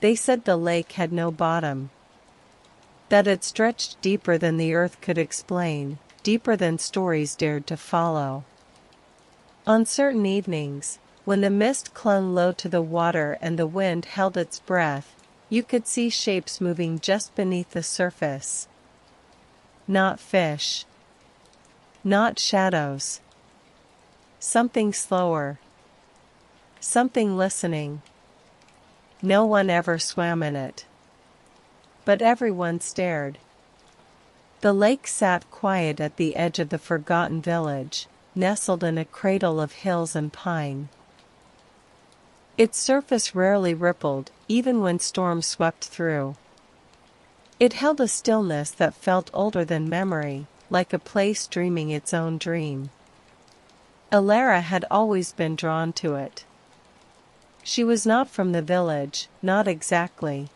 They said the lake had no bottom, that it stretched deeper than the earth could explain, deeper than stories dared to follow. On certain evenings, when the mist clung low to the water and the wind held its breath, you could see shapes moving just beneath the surface. Not fish. Not shadows. Something slower. Something listening. No one ever swam in it. But everyone stared. The lake sat quiet at the edge of the forgotten village, nestled in a cradle of hills and pine. Its surface rarely rippled, even when storms swept through. It held a stillness that felt older than memory, like a place dreaming its own dream. Elara had always been drawn to it. She was not from the village, not exactly.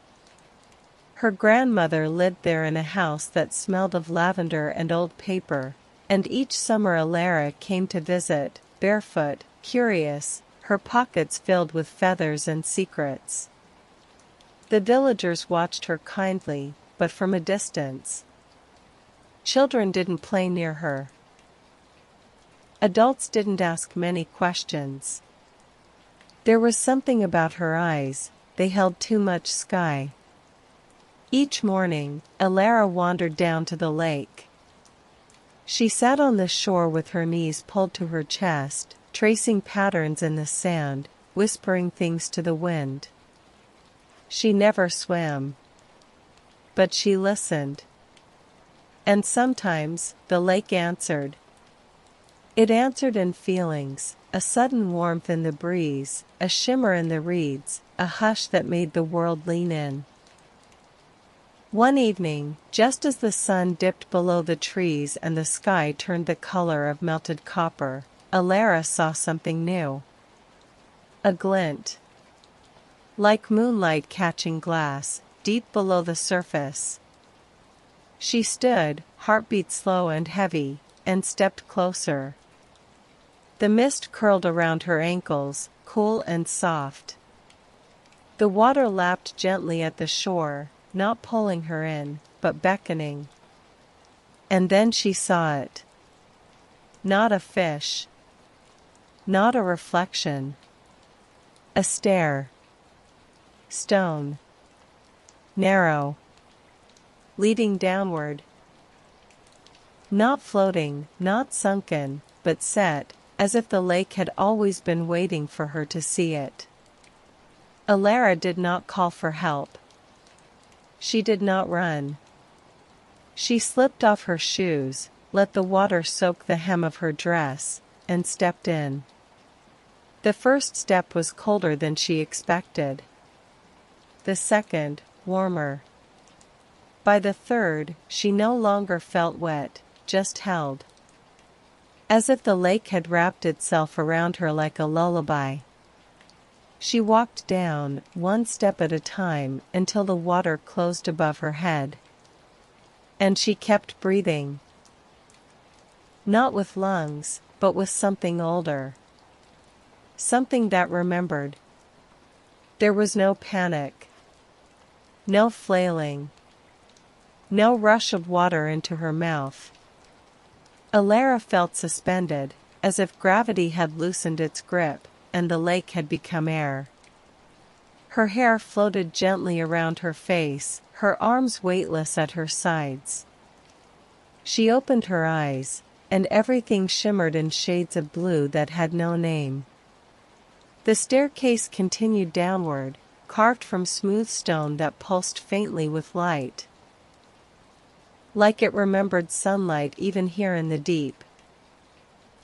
Her grandmother lived there in a house that smelled of lavender and old paper, and each summer Elara came to visit, barefoot, curious, her pockets filled with feathers and secrets. The villagers watched her kindly, but from a distance. Children didn't play near her. Adults didn't ask many questions. There was something about her eyes, they held too much sky. Each morning, Elara wandered down to the lake. She sat on the shore with her knees pulled to her chest, tracing patterns in the sand, whispering things to the wind. She never swam. But she listened. And sometimes, the lake answered. It answered in feelings, a sudden warmth in the breeze, a shimmer in the reeds, a hush that made the world lean in. One evening, just as the sun dipped below the trees and the sky turned the color of melted copper, Elara saw something new. A glint. Like moonlight catching glass, deep below the surface. She stood, heartbeat slow and heavy, and stepped closer. The mist curled around her ankles, cool and soft. The water lapped gently at the shore, not pulling her in, but beckoning. And then she saw it. Not a fish. Not a reflection. A stair. Stone. Narrow. Leading downward. Not floating, not sunken, but set, as if the lake had always been waiting for her to see it. Elara did not call for help. She did not run. She slipped off her shoes, let the water soak the hem of her dress, and stepped in. The first step was colder than she expected. The second, warmer. By the third, she no longer felt wet, just held. As if the lake had wrapped itself around her like a lullaby. She walked down, one step at a time, until the water closed above her head. And she kept breathing. Not with lungs, but with something older. Something that remembered. There was no panic. No flailing. No rush of water into her mouth. Elara felt suspended, as if gravity had loosened its grip, and the lake had become air. Her hair floated gently around her face, her arms weightless at her sides. She opened her eyes, and everything shimmered in shades of blue that had no name. The staircase continued downward, carved from smooth stone that pulsed faintly with light. Like it remembered sunlight even here in the deep.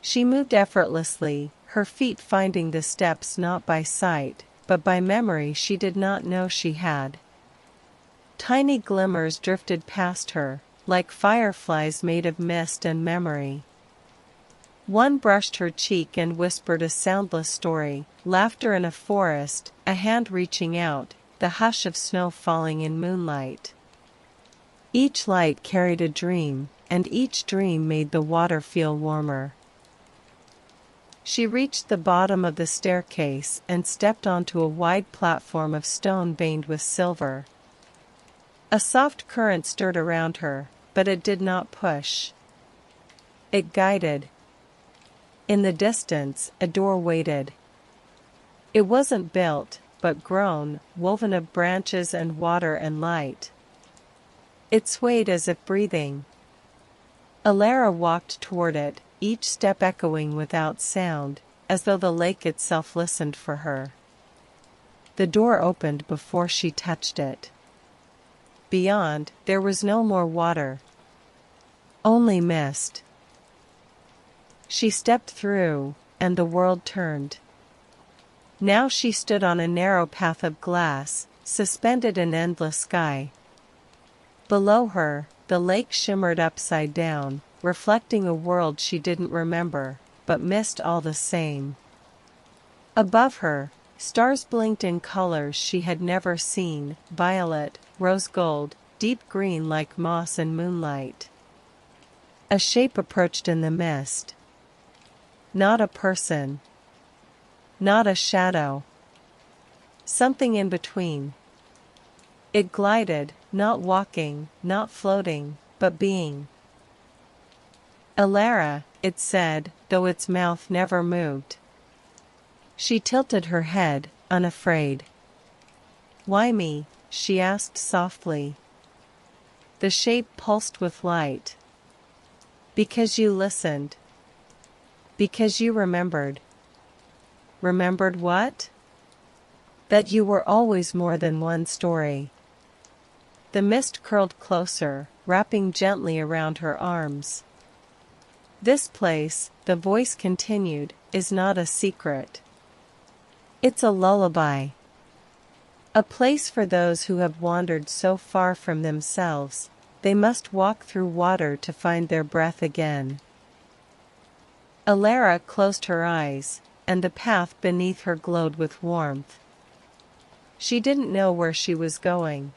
She moved effortlessly, her feet finding the steps not by sight, but by memory she did not know she had. Tiny glimmers drifted past her, like fireflies made of mist and memory. One brushed her cheek and whispered a soundless story, laughter in a forest, a hand reaching out, the hush of snow falling in moonlight. Each light carried a dream, and each dream made the water feel warmer. She reached the bottom of the staircase and stepped onto a wide platform of stone veined with silver. A soft current stirred around her, but it did not push. It guided. In the distance, a door waited. It wasn't built, but grown, woven of branches and water and light. It swayed as if breathing. Elara walked toward it, each step echoing without sound, as though the lake itself listened for her. The door opened before she touched it. Beyond, there was no more water. Only mist. She stepped through, and the world turned. Now she stood on a narrow path of glass, suspended in endless sky. Below her, the lake shimmered upside down, reflecting a world she didn't remember, but missed all the same. Above her, stars blinked in colors she had never seen: violet, rose gold, deep green like moss and moonlight. A shape approached in the mist. Not a person. Not a shadow. Something in between. It glided, not walking, not floating, but being. Elara, it said, though its mouth never moved. She tilted her head, unafraid. "Why me?" she asked softly. The shape pulsed with light. "Because you listened. Because you remembered." Remembered what? That you were always more than one story. The mist curled closer, wrapping gently around her arms. "This place," the voice continued, "is not a secret. It's a lullaby. A place for those who have wandered so far from themselves, they must walk through water to find their breath again." Elara closed her eyes, and the path beneath her glowed with warmth. She didn't know where she was going.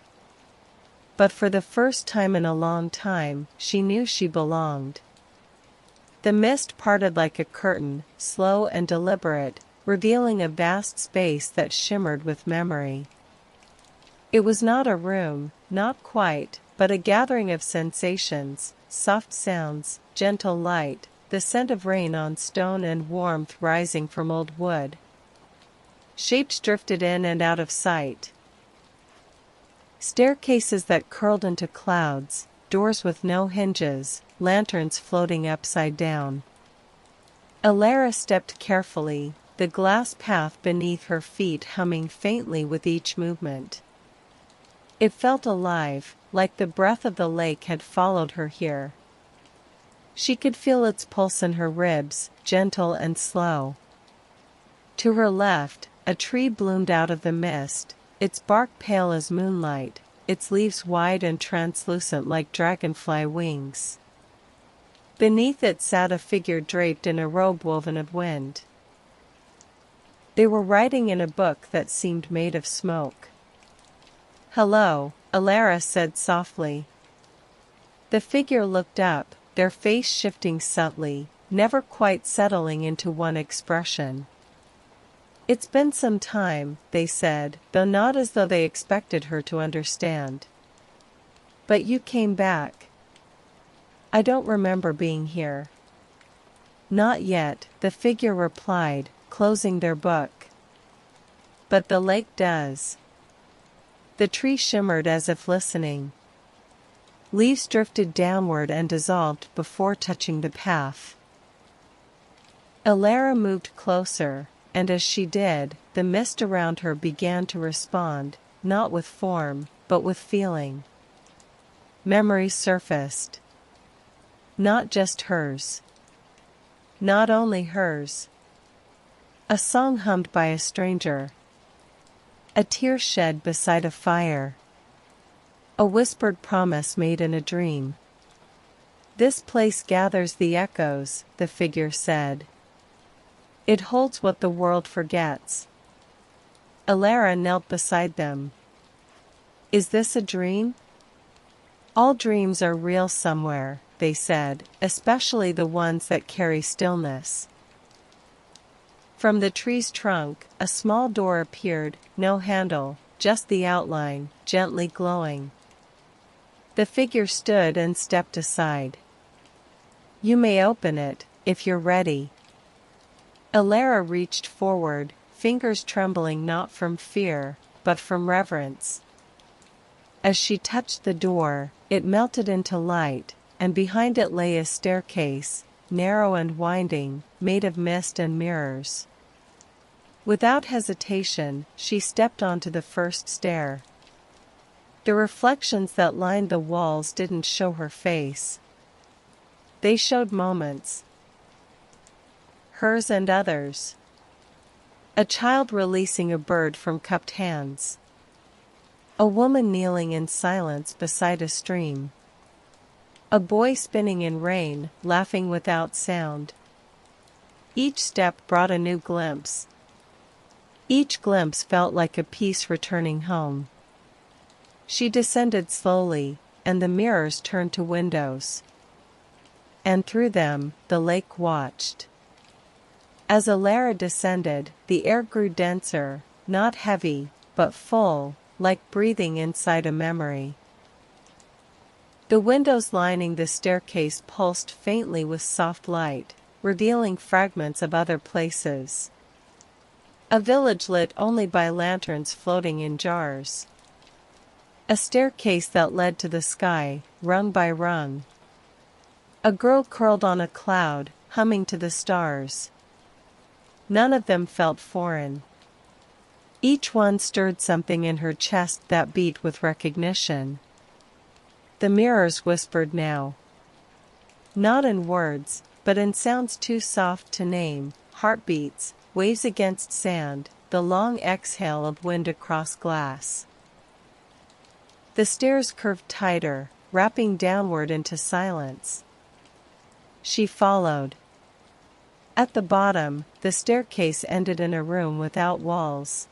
But for the first time in a long time, she knew she belonged. The mist parted like a curtain, slow and deliberate, revealing a vast space that shimmered with memory. It was not a room, not quite, but a gathering of sensations: soft sounds, gentle light, the scent of rain on stone and warmth rising from old wood. Shapes drifted in and out of sight. Staircases that curled into clouds, doors with no hinges, lanterns floating upside down. Elara stepped carefully, the glass path beneath her feet humming faintly with each movement. It felt alive, like the breath of the lake had followed her here. She could feel its pulse in her ribs, gentle and slow. To her left, a tree bloomed out of the mist, its bark pale as moonlight, its leaves wide and translucent like dragonfly wings. Beneath it sat a figure draped in a robe woven of wind. They were writing in a book that seemed made of smoke. "Hello," Elara said softly. The figure looked up, their face shifting subtly, never quite settling into one expression. "It's been some time," they said, though not as though they expected her to understand. "But you came back." "I don't remember being here." "Not yet," the figure replied, closing their book. "But the lake does." The tree shimmered as if listening. Leaves drifted downward and dissolved before touching the path. Elara moved closer, and as she did, the mist around her began to respond, not with form, but with feeling. Memories surfaced. Not just hers. Not only hers. A song hummed by a stranger. A tear shed beside a fire. A whispered promise made in a dream. "This place gathers the echoes," the figure said. "It holds what the world forgets." Elara knelt beside them. "Is this a dream?" "All dreams are real somewhere," they said, "especially the ones that carry stillness." From the tree's trunk, a small door appeared, no handle, just the outline, gently glowing. The figure stood and stepped aside. "You may open it, if you're ready." Elara reached forward, fingers trembling not from fear, but from reverence. As she touched the door, it melted into light, and behind it lay a staircase, narrow and winding, made of mist and mirrors. Without hesitation, she stepped onto the first stair. The reflections that lined the walls didn't show her face. They showed moments. Hers and others. A child releasing a bird from cupped hands. A woman kneeling in silence beside a stream. A boy spinning in rain, laughing without sound. Each step brought a new glimpse. Each glimpse felt like a piece returning home. She descended slowly, and the mirrors turned to windows. And through them, the lake watched. As Elara descended, the air grew denser, not heavy, but full, like breathing inside a memory. The windows lining the staircase pulsed faintly with soft light, revealing fragments of other places. A village lit only by lanterns floating in jars. A staircase that led to the sky, rung by rung. A girl curled on a cloud, humming to the stars. None of them felt foreign. Each one stirred something in her chest that beat with recognition. The mirrors whispered now. Not in words, but in sounds too soft to name, heartbeats, waves against sand, the long exhale of wind across glass. The stairs curved tighter, wrapping downward into silence. She followed. At the bottom, the staircase ended in a room without walls.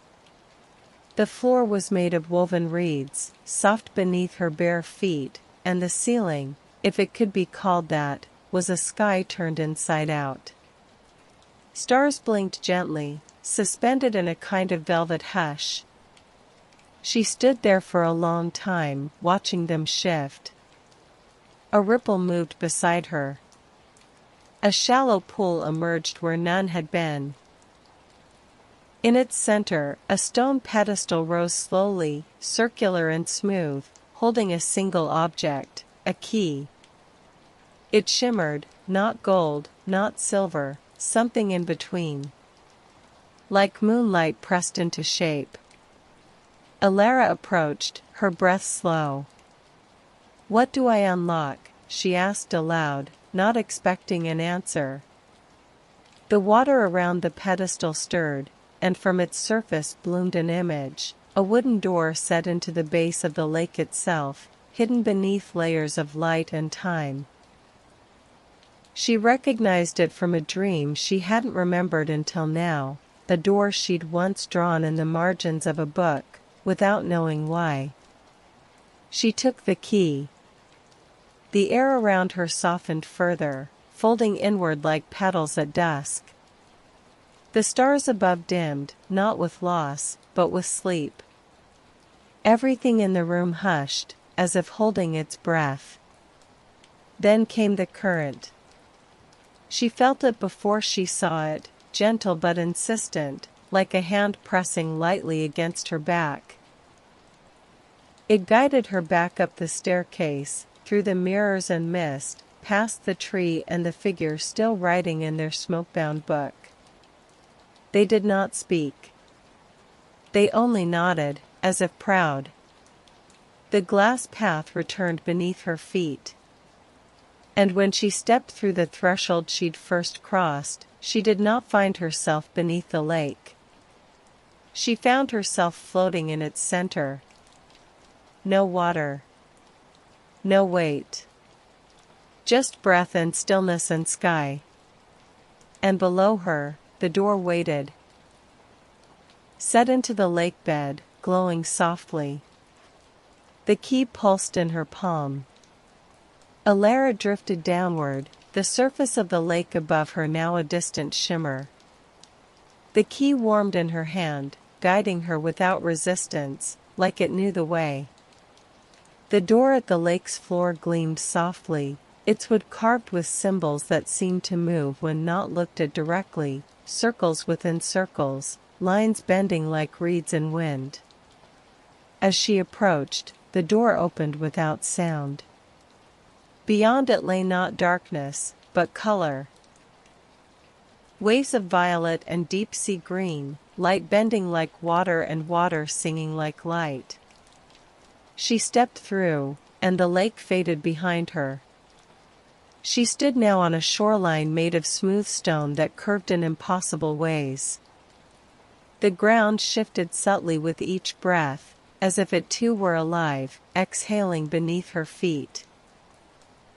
The floor was made of woven reeds, soft beneath her bare feet, and the ceiling, if it could be called that, was a sky turned inside out. Stars blinked gently, suspended in a kind of velvet hush. She stood there for a long time, watching them shift. A ripple moved beside her. A shallow pool emerged where none had been. In its center, a stone pedestal rose slowly, circular and smooth, holding a single object, a key. It shimmered, not gold, not silver, something in between. Like moonlight pressed into shape. Elara approached, her breath slow. "What do I unlock?" she asked aloud, not expecting an answer. The water around the pedestal stirred, and from its surface bloomed an image, a wooden door set into the base of the lake itself, hidden beneath layers of light and time. She recognized it from a dream she hadn't remembered until now, a door she'd once drawn in the margins of a book, without knowing why. She took the key. The air around her softened further, folding inward like petals at dusk. The stars above dimmed, not with loss, but with sleep. Everything in the room hushed, as if holding its breath. Then came the current. She felt it before she saw it, gentle but insistent, like a hand pressing lightly against her back. It guided her back up the staircase, through the mirrors and mist, past the tree and the figure still writing in their smoke-bound book. They did not speak. They only nodded, as if proud. The glass path returned beneath her feet. And when she stepped through the threshold she'd first crossed, she did not find herself beneath the lake. She found herself floating in its center. No water. No weight. Just breath and stillness and sky. And below her, the door waited. Set into the lake bed, glowing softly. The key pulsed in her palm. Elara drifted downward, the surface of the lake above her now a distant shimmer. The key warmed in her hand, guiding her without resistance, like it knew the way. The door at the lake's floor gleamed softly, its wood carved with symbols that seemed to move when not looked at directly, circles within circles, lines bending like reeds in wind. As she approached, the door opened without sound. Beyond it lay not darkness, but color. Waves of violet and deep sea green, light bending like water and water singing like light. She stepped through, and the lake faded behind her. She stood now on a shoreline made of smooth stone that curved in impossible ways. The ground shifted subtly with each breath, as if it too were alive, exhaling beneath her feet.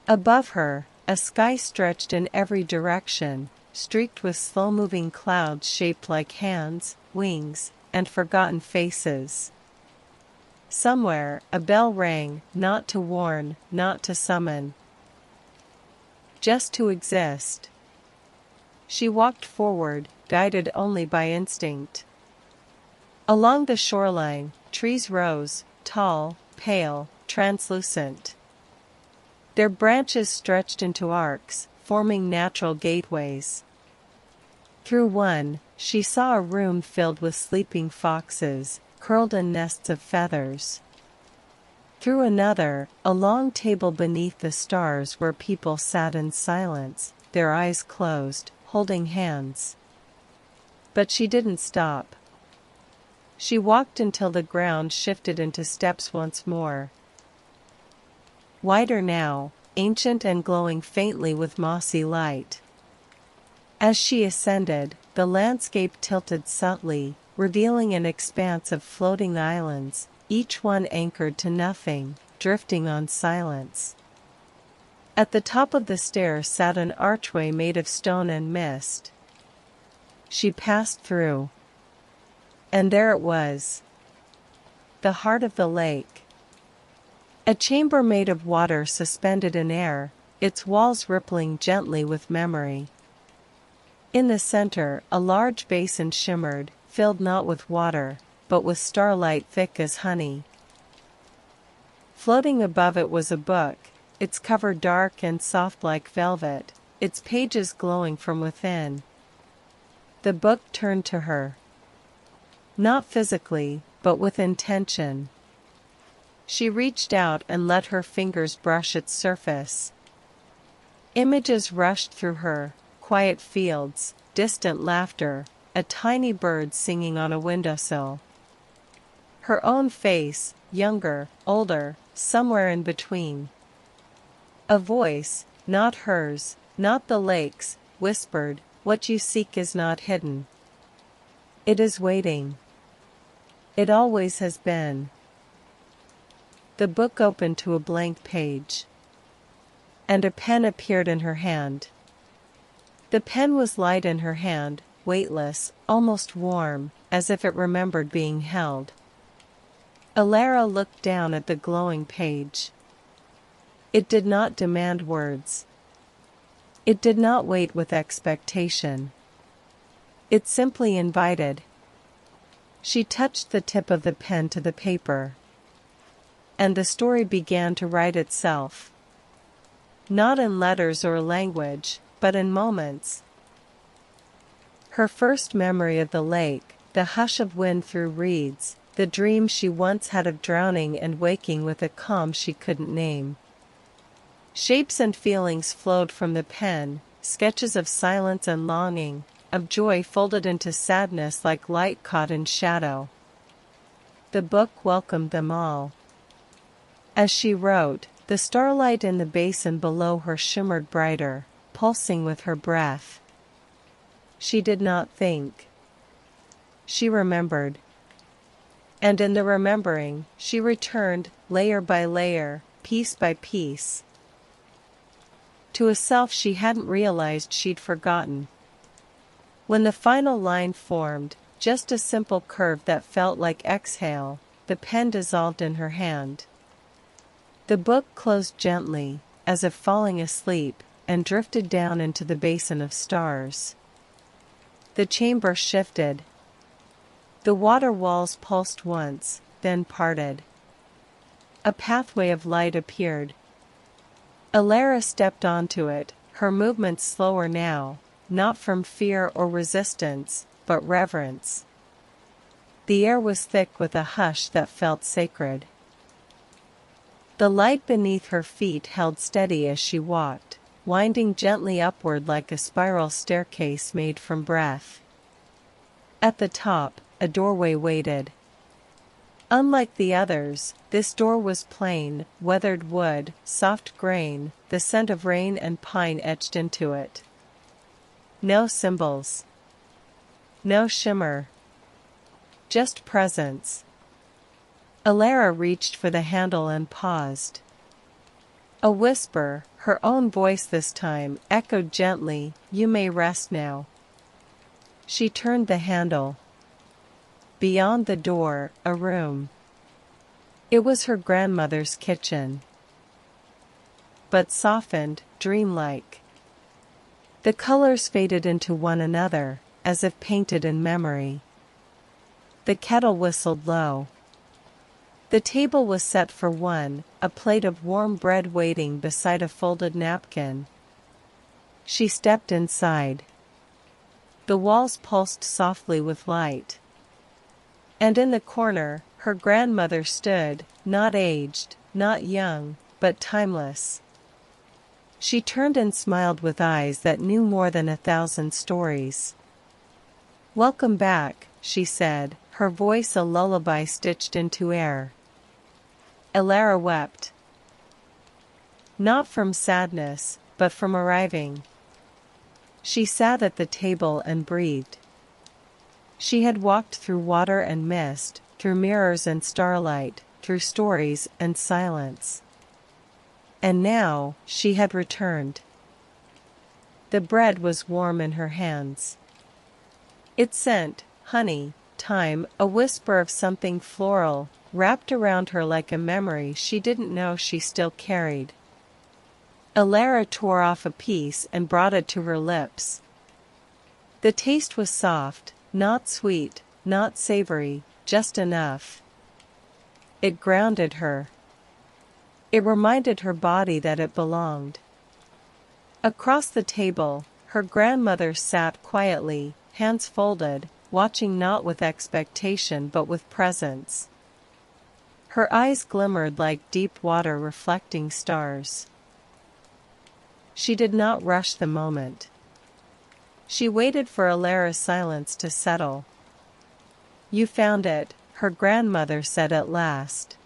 Above her, a sky stretched in every direction, streaked with slow-moving clouds shaped like hands, wings, and forgotten faces. Somewhere, a bell rang, not to warn, not to summon. Just to exist. She walked forward, guided only by instinct. Along the shoreline, trees rose, tall, pale, translucent. Their branches stretched into arcs, forming natural gateways. Through one, she saw a room filled with sleeping foxes, curled in nests of feathers. Through another, a long table beneath the stars where people sat in silence, their eyes closed, holding hands. But she didn't stop. She walked until the ground shifted into steps once more. Wider now, ancient and glowing faintly with mossy light. As she ascended, the landscape tilted subtly, revealing an expanse of floating islands, each one anchored to nothing, drifting on silence. At the top of the stairs sat an archway made of stone and mist. She passed through. And there it was. The heart of the lake. A chamber made of water suspended in air, its walls rippling gently with memory. In the center, a large basin shimmered, filled not with water, but with starlight thick as honey. Floating above it was a book, its cover dark and soft like velvet, its pages glowing from within. The book turned to her. Not physically, but with intention. She reached out and let her fingers brush its surface. Images rushed through her, quiet fields, distant laughter, a tiny bird singing on a windowsill. Her own face, younger, older, somewhere in between. A voice, not hers, not the lake's, whispered, "What you seek is not hidden. It is waiting. It always has been." The book opened to a blank page. And a pen appeared in her hand. The pen was light in her hand, weightless, almost warm, as if it remembered being held. Elara looked down at the glowing page. It did not demand words. It did not wait with expectation. It simply invited. She touched the tip of the pen to the paper. And the story began to write itself. Not in letters or language, but in moments. Her first memory of the lake, the hush of wind through reeds, the dream she once had of drowning and waking with a calm she couldn't name. Shapes and feelings flowed from the pen, sketches of silence and longing, of joy folded into sadness like light caught in shadow. The book welcomed them all. As she wrote, the starlight in the basin below her shimmered brighter, pulsing with her breath. She did not think. She remembered. And in the remembering, she returned, layer by layer, piece by piece, to a self she hadn't realized she'd forgotten. When the final line formed, just a simple curve that felt like exhale, the pen dissolved in her hand. The book closed gently, as if falling asleep, and drifted down into the basin of stars. The chamber shifted. The water walls pulsed once, then parted. A pathway of light appeared. Elara stepped onto it, her movements slower now, not from fear or resistance, but reverence. The air was thick with a hush that felt sacred. The light beneath her feet held steady as she walked, winding gently upward like a spiral staircase made from breath. At the top, a doorway waited. Unlike the others, this door was plain, weathered wood, soft grain, the scent of rain and pine etched into it. No symbols. No shimmer. Just presence. Elara reached for the handle and paused. A whisper, her own voice this time, echoed gently, "You may rest now." She turned the handle. Beyond the door, a room. It was her grandmother's kitchen. But softened, dreamlike. The colors faded into one another, as if painted in memory. The kettle whistled low. The table was set for one, a plate of warm bread waiting beside a folded napkin. She stepped inside. The walls pulsed softly with light. And in the corner, her grandmother stood, not aged, not young, but timeless. She turned and smiled with eyes that knew more than 1,000 stories. "Welcome back," she said, her voice a lullaby stitched into air. Elara wept. Not from sadness, but from arriving. She sat at the table and breathed. She had walked through water and mist, through mirrors and starlight, through stories and silence. And now, she had returned. The bread was warm in her hands. Its scent, honey, thyme, a whisper of something floral, wrapped around her like a memory she didn't know she still carried. Elara tore off a piece and brought it to her lips. The taste was soft, not sweet, not savory, just enough. It grounded her. It reminded her body that it belonged. Across the table, her grandmother sat quietly, hands folded, watching not with expectation but with presence. Her eyes glimmered like deep water reflecting stars. She did not rush the moment. She waited for Elara's silence to settle. "You found it," her grandmother said at last.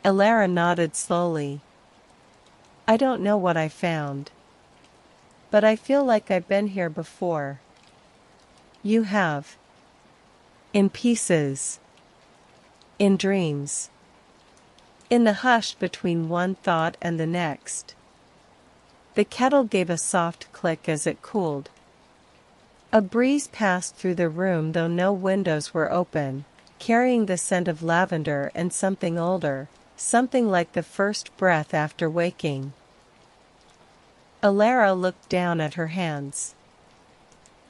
Elara nodded slowly. "I don't know what I found. But I feel like I've been here before." "You have." "In pieces. In dreams. In the hush between one thought and the next." The kettle gave a soft click as it cooled. A breeze passed through the room though no windows were open, carrying the scent of lavender and something older, something like the first breath after waking. Elara looked down at her hands.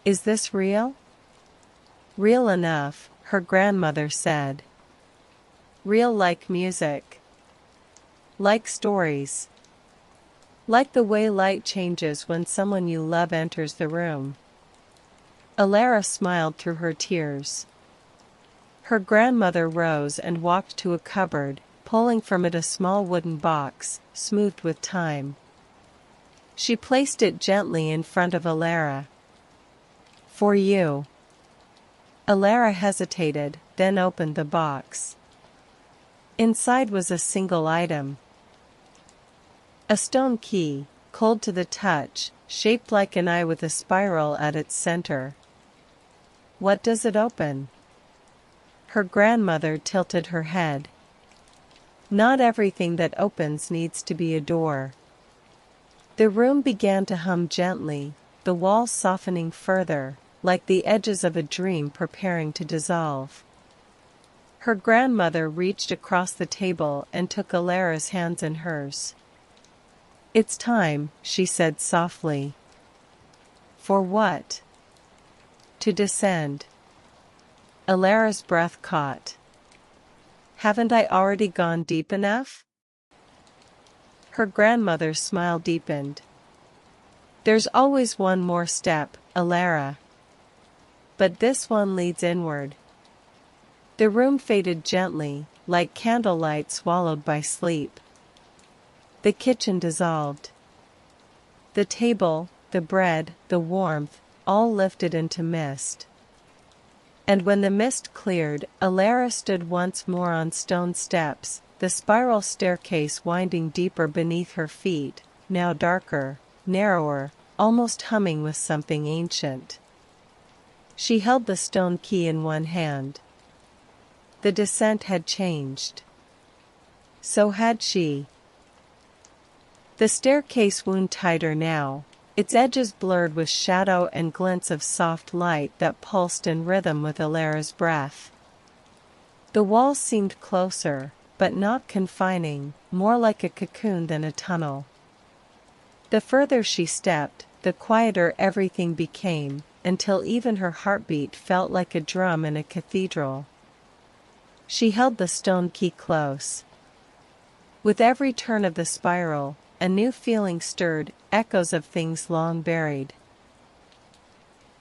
"Is this real?" "Real enough," her grandmother said. "Real like music. Like stories. Like the way light changes when someone you love enters the room." Elara smiled through her tears. Her grandmother rose and walked to a cupboard, pulling from it a small wooden box, smoothed with time. She placed it gently in front of Elara. "For you." Elara hesitated, then opened the box. Inside was a single item. A stone key, cold to the touch, shaped like an eye with a spiral at its center. "What does it open?" Her grandmother tilted her head. "Not everything that opens needs to be a door." The room began to hum gently, the walls softening further, like the edges of a dream preparing to dissolve. Her grandmother reached across the table and took Elara's hands in hers. "It's time," she said softly. "For what?" To descend. Elara's breath caught. Haven't I already gone deep enough? Her grandmother's smile deepened. There's always one more step, Elara. But this one leads inward. The room faded gently, like candlelight swallowed by sleep. The kitchen dissolved. The table, the bread, the warmth, all lifted into mist. And when the mist cleared, Elara stood once more on stone steps, the spiral staircase winding deeper beneath her feet, now darker, narrower, almost humming with something ancient. She held the stone key in one hand. The descent had changed. So had she. The staircase wound tighter now, its edges blurred with shadow and glints of soft light that pulsed in rhythm with Elara's breath. The walls seemed closer, but not confining, more like a cocoon than a tunnel. The further she stepped, the quieter everything became, until even her heartbeat felt like a drum in a cathedral. She held the stone key close. With every turn of the spiral, a new feeling stirred, echoes of things long buried.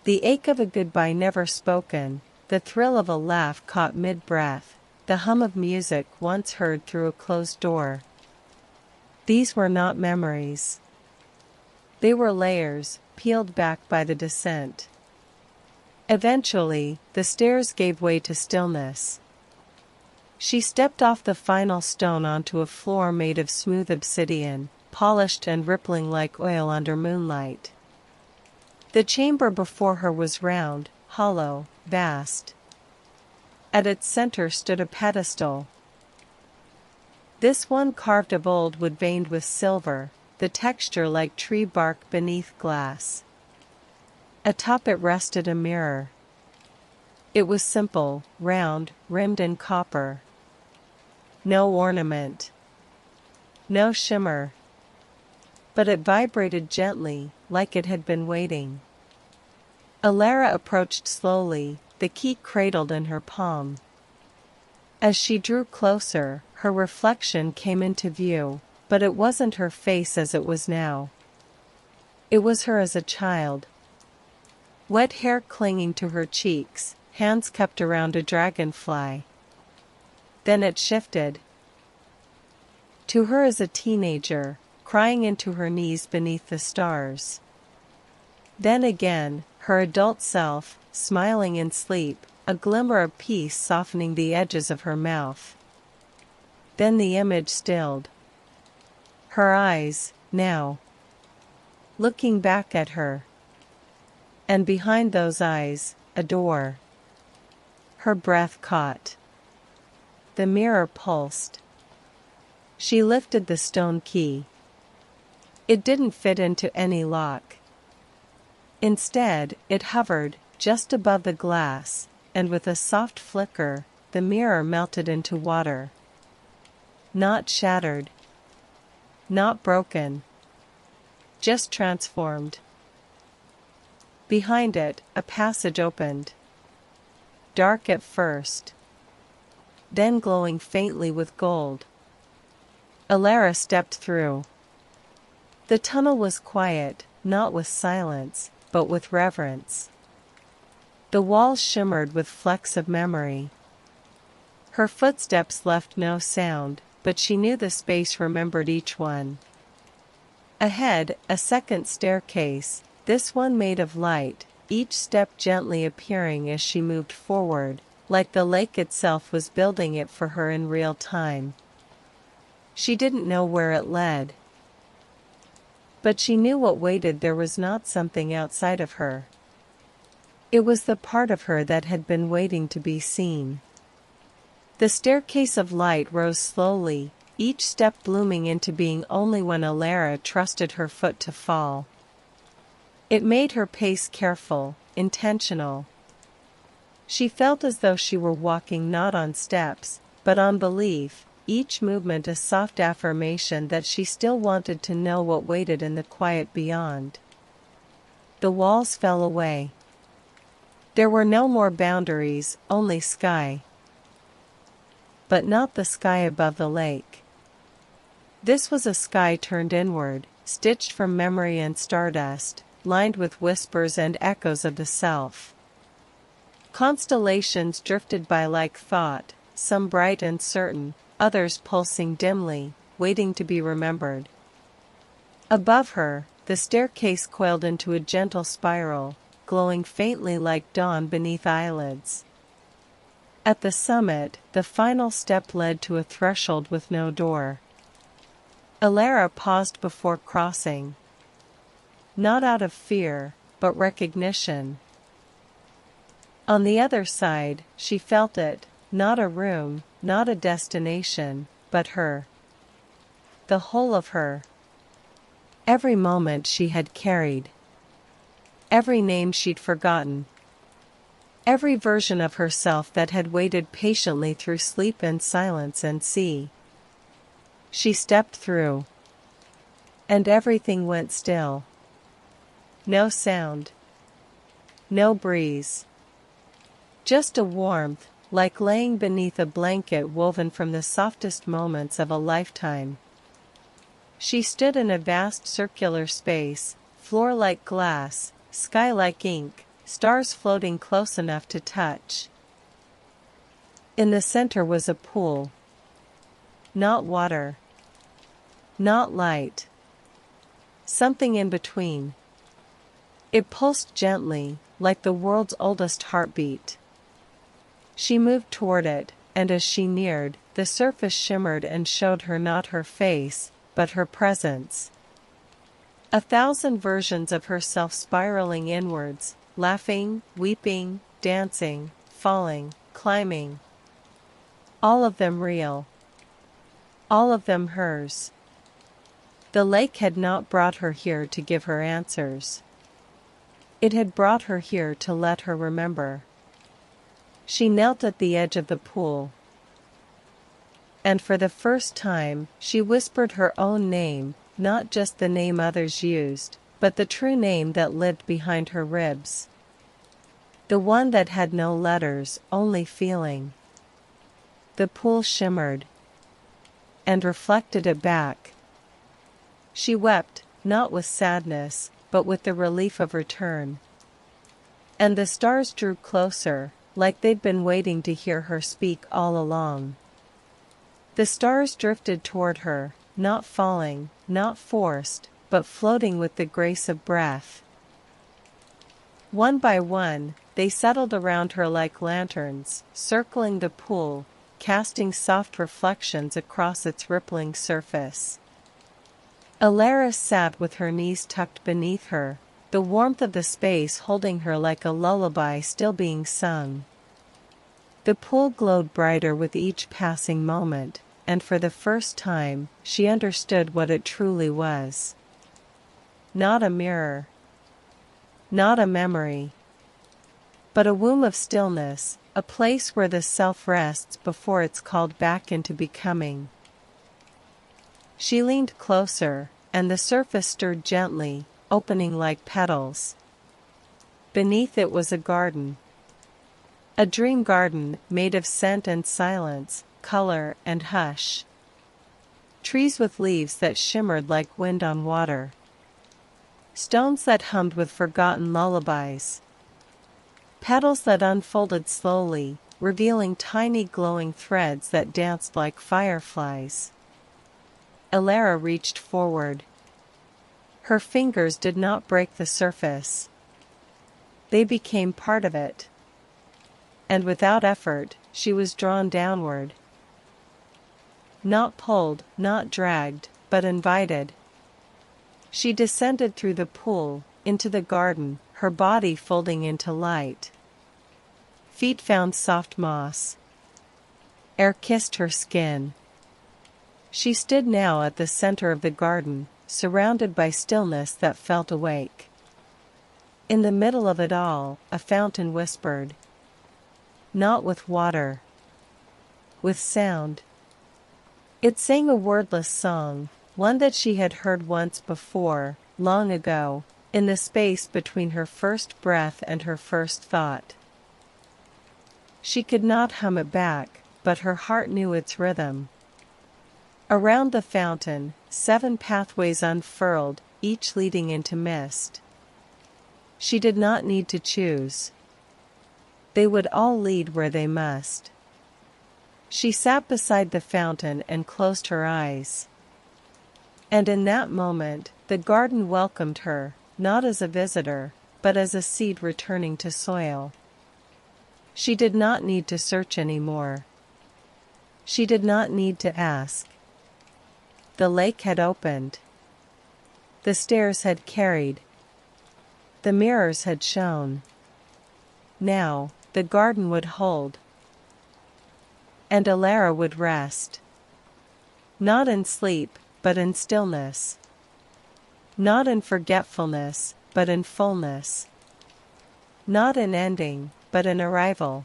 The ache of a goodbye never spoken, the thrill of a laugh caught mid-breath, the hum of music once heard through a closed door. These were not memories. They were layers, peeled back by the descent. Eventually, the stairs gave way to stillness. She stepped off the final stone onto a floor made of smooth obsidian, polished and rippling like oil under moonlight. The chamber before her was round, hollow, vast. At its center stood a pedestal. This one carved of old wood veined with silver, the texture like tree bark beneath glass. Atop it rested a mirror. It was simple, round, rimmed in copper. No ornament. No shimmer. But it vibrated gently, like it had been waiting. Elara approached slowly, the key cradled in her palm. As she drew closer, her reflection came into view, but it wasn't her face as it was now. It was her as a child. Wet hair clinging to her cheeks, hands cupped around a dragonfly. Then it shifted. To her as a teenager, crying into her knees beneath the stars. Then again, her adult self, smiling in sleep, a glimmer of peace softening the edges of her mouth. Then the image stilled. Her eyes, now, looking back at her. And behind those eyes, a door. Her breath caught. The mirror pulsed. She lifted the stone key. It didn't fit into any lock. Instead, it hovered, just above the glass, and with a soft flicker, the mirror melted into water. Not shattered. Not broken. Just transformed. Behind it, a passage opened. Dark at first. Then glowing faintly with gold. Elara stepped through. The tunnel was quiet, not with silence, but with reverence. The walls shimmered with flecks of memory. Her footsteps left no sound, but she knew the space remembered each one. Ahead, a second staircase, this one made of light, each step gently appearing as she moved forward, like the lake itself was building it for her in real time. She didn't know where it led. But she knew what waited there was not something outside of her. It was the part of her that had been waiting to be seen. The staircase of light rose slowly, each step blooming into being only when Elara trusted her foot to fall. It made her pace careful, intentional. She felt as though she were walking not on steps, but on belief, each movement a soft affirmation that she still wanted to know what waited in the quiet beyond. The walls fell away. There were no more boundaries, only sky. But not the sky above the lake. This was a sky turned inward, stitched from memory and stardust, lined with whispers and echoes of the self. Constellations drifted by like thought, some bright and certain, others pulsing dimly, waiting to be remembered. Above her, the staircase coiled into a gentle spiral, glowing faintly like dawn beneath eyelids. At the summit, the final step led to a threshold with no door. Elara paused before crossing. Not out of fear, but recognition. On the other side, she felt it, not a room, not a destination, but her. The whole of her. Every moment she had carried. Every name she'd forgotten. Every version of herself that had waited patiently through sleep and silence and sea. She stepped through. And everything went still. No sound. No breeze. Just a warmth, like laying beneath a blanket woven from the softest moments of a lifetime. She stood in a vast circular space, floor like glass, sky like ink, stars floating close enough to touch. In the center was a pool. Not water. Not light. Something in between. It pulsed gently, like the world's oldest heartbeat. She moved toward it, and as she neared, the surface shimmered and showed her not her face, but her presence. 1,000 versions of herself spiraling inwards, laughing, weeping, dancing, falling, climbing. All of them real. All of them hers. The lake had not brought her here to give her answers. It had brought her here to let her remember. She knelt at the edge of the pool. And for the first time, she whispered her own name, not just the name others used, but the true name that lived behind her ribs. The one that had no letters, only feeling. The pool shimmered. And reflected it back. She wept, not with sadness, but with the relief of return. And the stars drew closer, like they'd been waiting to hear her speak all along. The stars drifted toward her, not falling, not forced, but floating with the grace of breath. One by one, they settled around her like lanterns, circling the pool, casting soft reflections across its rippling surface. Elara sat with her knees tucked beneath her, the warmth of the space holding her like a lullaby still being sung. The pool glowed brighter with each passing moment, and for the first time, she understood what it truly was. Not a mirror. Not a memory. But a womb of stillness, a place where the self rests before it's called back into becoming. She leaned closer, and the surface stirred gently, opening like petals. Beneath it was a garden. A dream garden made of scent and silence, color and hush. Trees with leaves that shimmered like wind on water. Stones that hummed with forgotten lullabies. Petals that unfolded slowly, revealing tiny glowing threads that danced like fireflies. Elara reached forward. Her fingers did not break the surface. They became part of it. And without effort, she was drawn downward. Not pulled, not dragged, but invited. She descended through the pool, into the garden, her body folding into light. Feet found soft moss. Air kissed her skin. She stood now at the center of the garden, surrounded by stillness that felt awake. In the middle of it all, a fountain whispered. Not with water. With sound. It sang a wordless song, one that she had heard once before, long ago, in the space between her first breath and her first thought. She could not hum it back, but her heart knew its rhythm. Around the fountain, 7 pathways unfurled, each leading into mist. She did not need to choose. They would all lead where they must. She sat beside the fountain and closed her eyes. And in that moment, the garden welcomed her, not as a visitor, but as a seed returning to soil. She did not need to search anymore. She did not need to ask. The lake had opened. The stairs had carried. The mirrors had shown. Now, the garden would hold. And Elara would rest. Not in sleep, but in stillness. Not in forgetfulness, but in fullness. Not in ending, but in arrival.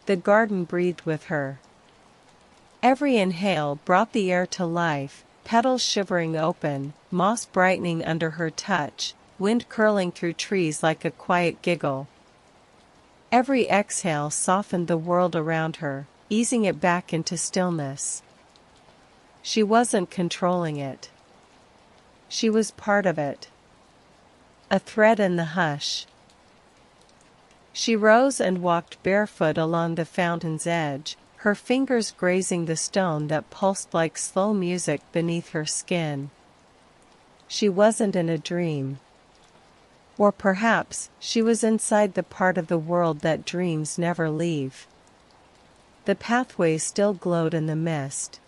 The garden breathed with her. Every inhale brought the air to life, petals shivering open, moss brightening under her touch, wind curling through trees like a quiet giggle. Every exhale softened the world around her, easing it back into stillness. She wasn't controlling it. She was part of it. A thread in the hush. She rose and walked barefoot along the fountain's edge, her fingers grazing the stone that pulsed like slow music beneath her skin. She wasn't in a dream. Or perhaps she was inside the part of the world that dreams never leave. The pathway still glowed in the mist.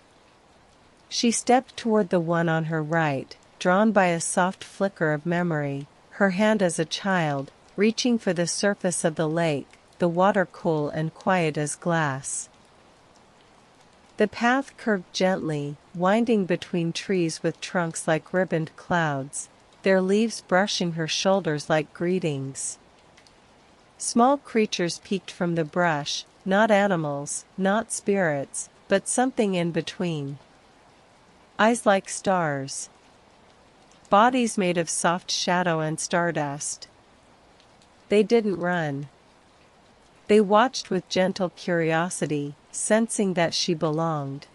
She stepped toward the one on her right, drawn by a soft flicker of memory, her hand as a child, reaching for the surface of the lake, the water cool and quiet as glass. The path curved gently, winding between trees with trunks like ribboned clouds, their leaves brushing her shoulders like greetings. Small creatures peeked from the brush, not animals, not spirits, but something in between. Eyes like stars. Bodies made of soft shadow and stardust. They didn't run. They watched with gentle curiosity, sensing that she belonged.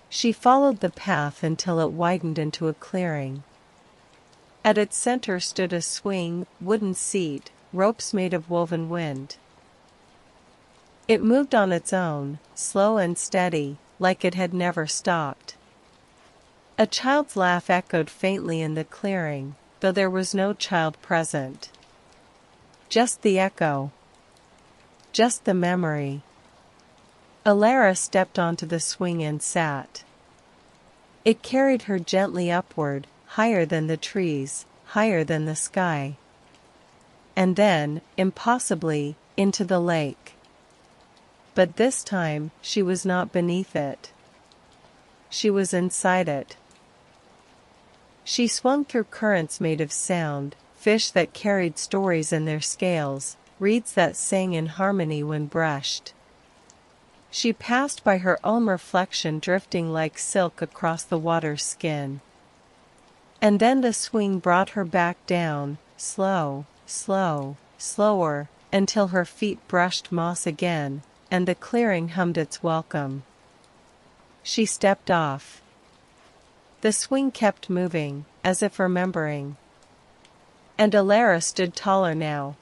She followed the path until it widened into a clearing. At its center stood a swing, wooden seat, ropes made of woven wind. It moved on its own, slow and steady, like it had never stopped. A child's laugh echoed faintly in the clearing, though there was no child present. Just the echo. Just the memory. Elara stepped onto the swing and sat. It carried her gently upward, higher than the trees, higher than the sky. And then, impossibly, into the lake. But this time, she was not beneath it. She was inside it. She swung through currents made of sound, fish that carried stories in their scales, reeds that sang in harmony when brushed. She passed by her own reflection drifting like silk across the water's skin. And then the swing brought her back down, slow, slow, slower, until her feet brushed moss again, and the clearing hummed its welcome. She stepped off. The swing kept moving, as if remembering. And Elara stood taller now.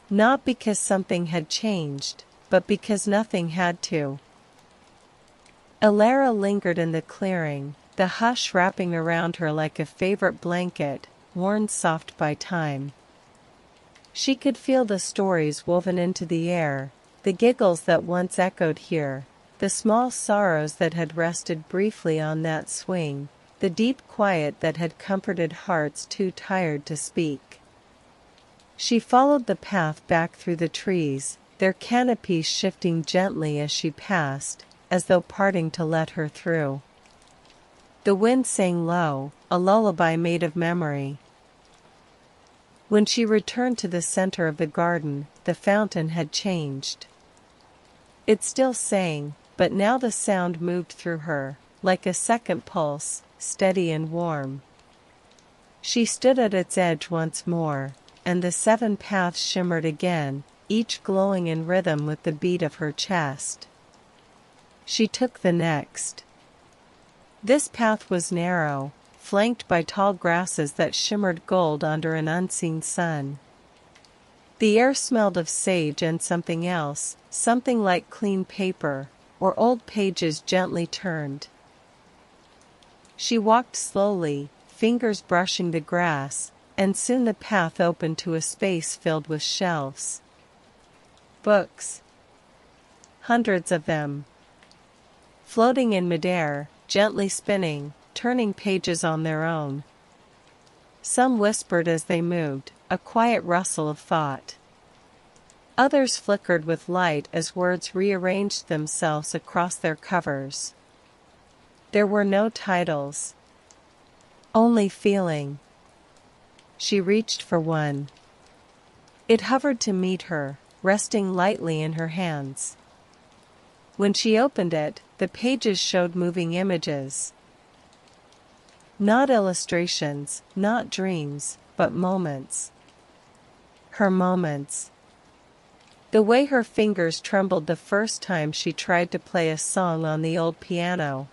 Not because something had changed, but because nothing had to. Elara lingered in the clearing, the hush wrapping around her like a favorite blanket, worn soft by time. She could feel the stories woven into the air, the giggles that once echoed here, the small sorrows that had rested briefly on that swing, the deep quiet that had comforted hearts too tired to speak. She followed the path back through the trees, their canopies shifting gently as she passed, as though parting to let her through. The wind sang low, a lullaby made of memory. When she returned to the center of the garden, the fountain had changed. It still sang, but now the sound moved through her, like a second pulse, steady and warm. She stood at its edge once more, and the 7 paths shimmered again, each glowing in rhythm with the beat of her chest. She took the next. This path was narrow, flanked by tall grasses that shimmered gold under an unseen sun. The air smelled of sage and something else, something like clean paper, or old pages gently turned. She walked slowly, fingers brushing the grass, and soon the path opened to a space filled with shelves. Books. Hundreds of them. Floating in midair, gently spinning, turning pages on their own. Some whispered as they moved, a quiet rustle of thought. Others flickered with light as words rearranged themselves across their covers. There were no titles. Only feeling. She reached for one. It hovered to meet her, resting lightly in her hands. When she opened it, the pages showed moving images. Not illustrations, not dreams, but moments. Her moments. The way her fingers trembled the first time she tried to play a song on the old piano.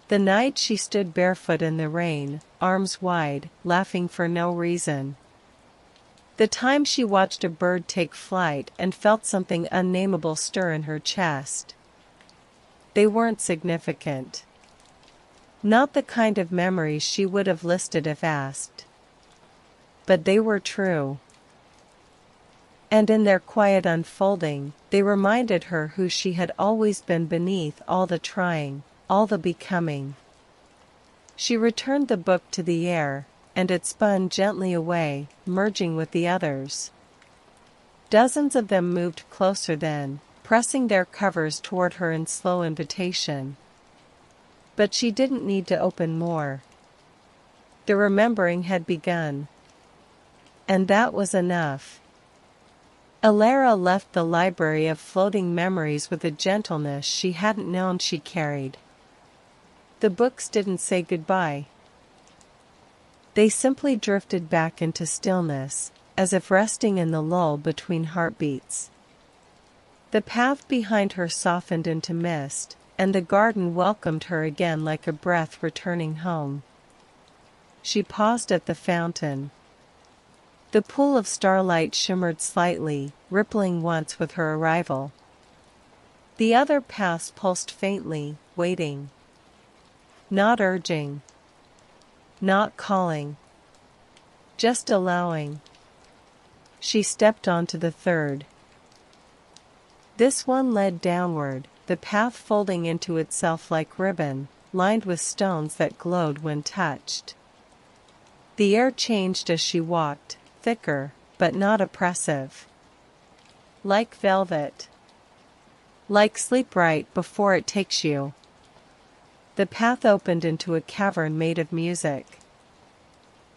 The night she stood barefoot in the rain, arms wide, laughing for no reason. The time she watched a bird take flight and felt something unnameable stir in her chest. They weren't significant. Not the kind of memories she would have listed if asked. But they were true. And in their quiet unfolding, they reminded her who she had always been beneath all the trying, all the becoming. She returned the book to the air, and it spun gently away, merging with the others. Dozens of them moved closer then, pressing their covers toward her in slow invitation. But she didn't need to open more. The remembering had begun. And that was enough. Elara left the library of floating memories with a gentleness she hadn't known she carried. The books didn't say goodbye. They simply drifted back into stillness, as if resting in the lull between heartbeats. The path behind her softened into mist, and the garden welcomed her again like a breath returning home. She paused at the fountain. The pool of starlight shimmered slightly, rippling once with her arrival. The other paths pulsed faintly, waiting. Not urging. Not calling. Just allowing. She stepped onto the third. This one led downward, the path folding into itself like ribbon, lined with stones that glowed when touched. The air changed as she walked, thicker, but not oppressive. Like velvet. Like sleep right before it takes you. The path opened into a cavern made of music.